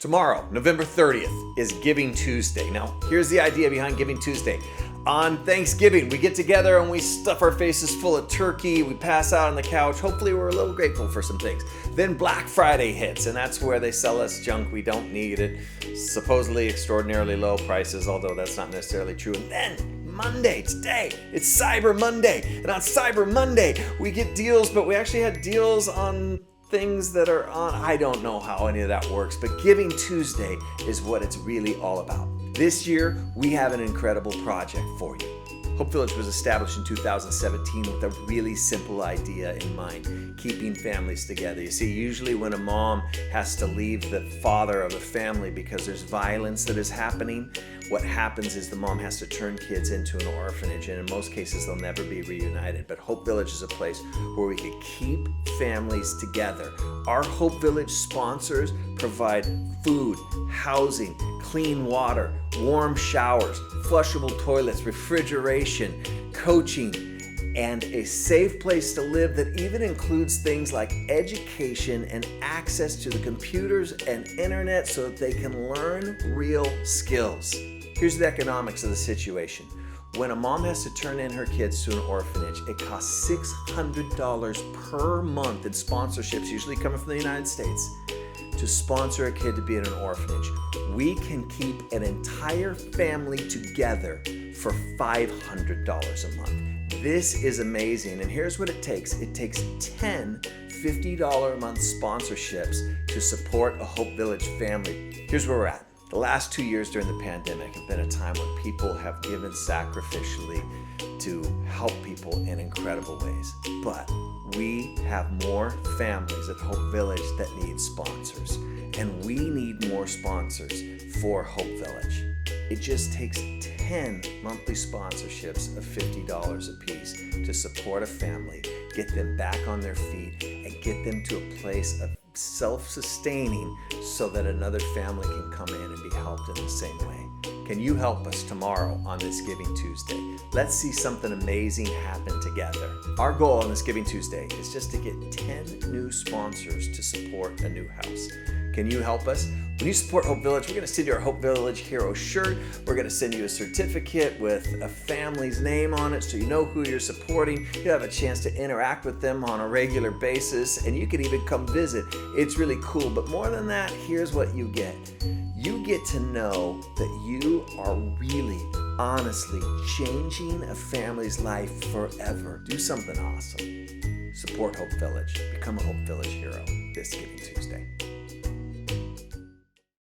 Tomorrow, November 30th, is Giving Tuesday. Now, here's the idea behind Giving Tuesday. On Thanksgiving, we get together and we stuff our faces full of turkey. We pass out on the couch. Hopefully, we're a little grateful for some things. Then Black Friday hits, and that's where they sell us junk we don't need at supposedly extraordinarily low prices, although that's not necessarily true. And then Monday, today, it's Cyber Monday. And on Cyber Monday, we get deals, but we actually had deals on things that are on, I don't know how any of that works, but Giving Tuesday is what it's really all about. This year, we have an incredible project for you. Hope Village was established in 2017 with a really simple idea in mind, keeping families together. You see, usually when a mom has to leave the father of a family because there's violence that is happening, what happens is the mom has to turn kids into an orphanage, and in most cases they'll never be reunited. But Hope Village is a place where we could keep families together. Our Hope Village sponsors provide food, housing, clean water, warm showers, flushable toilets, refrigeration, coaching, and a safe place to live that even includes things like education and access to the computers and internet so that they can learn real skills. Here's the economics of the situation. When a mom has to turn in her kids to an orphanage, it costs $600 per month in sponsorships, usually coming from the United States, to sponsor a kid to be in an orphanage. We can keep an entire family together for $500 a month. This is amazing, and here's what it takes. It takes 10 $50 a month sponsorships to support a Hope Village family. Here's where we're at. The last 2 years during the pandemic have been a time when people have given sacrificially to help people in incredible ways. But we have more families at Hope Village that need sponsors, and we need more sponsors for Hope Village. It just takes 10 monthly sponsorships of $50 a piece to support a family, get them back on their feet, and get them to a place of self-sustaining so that another family can come in and be helped in the same way. Can you help us tomorrow on this Giving Tuesday? Let's see something amazing happen together. Our goal on this Giving Tuesday is just to get 10 new sponsors to support a new house. Can you help us? When you support Hope Village, we're going to send you our Hope Village Hero shirt. We're going to send you a certificate with a family's name on it so you know who you're supporting. You have a chance to interact with them on a regular basis, and you can even come visit. It's really cool. But more than that, here's what you get. You get to know that you are really, honestly changing a family's life forever. Do something awesome. Support Hope Village. Become a Hope Village hero this Giving Tuesday.